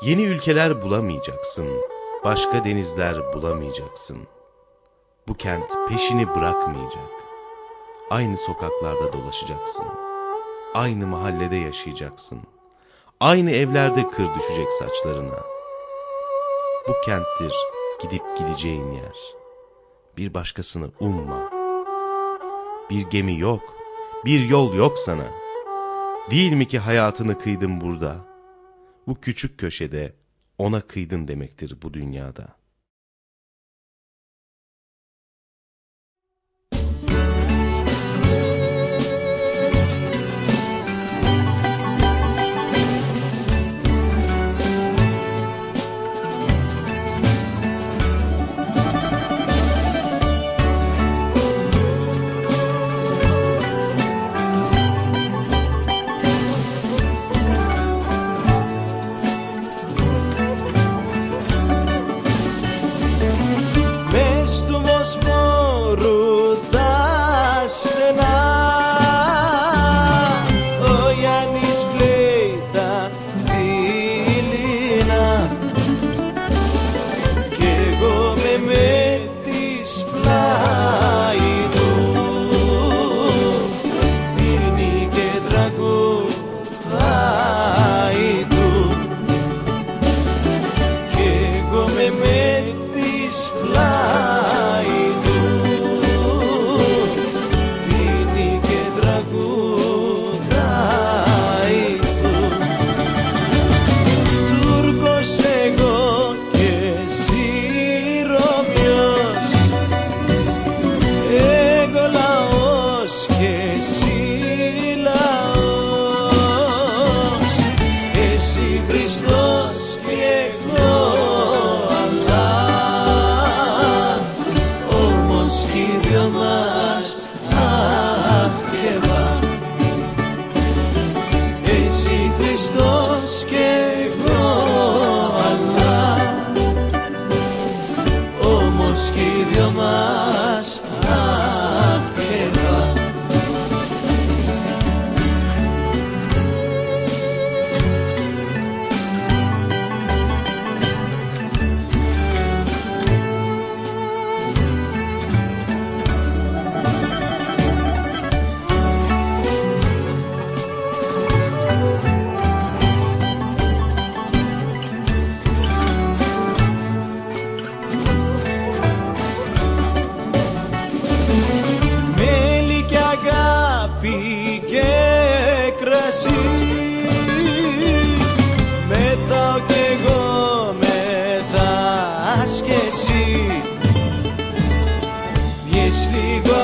Yeni ülkeler bulamayacaksın, başka denizler bulamayacaksın. Bu kent peşini bırakmayacak. Aynı sokaklarda dolaşacaksın. Aynı mahallede yaşayacaksın. Aynı evlerde kır düşecek saçlarına. Bu kenttir gidip gideceğin yer. Bir başkasını umma. Bir gemi yok, bir yol yok sana. Değil mi ki hayatını kıydın burada? Bu küçük köşede ona kıydın demektir bu dünyada. Μόρου τα στενά, ο Γιάννης κλαίει τα δειλινά κι εγώ με της πλάι του πίνει και τραγουδάει του κι εγώ με της πλάι Χριστός και εγώ, αλλά όμως κι οι δυο μας αχ και βα. Και κρασί μετάω κι εγώ μετάς κι εσύ βγες λίγο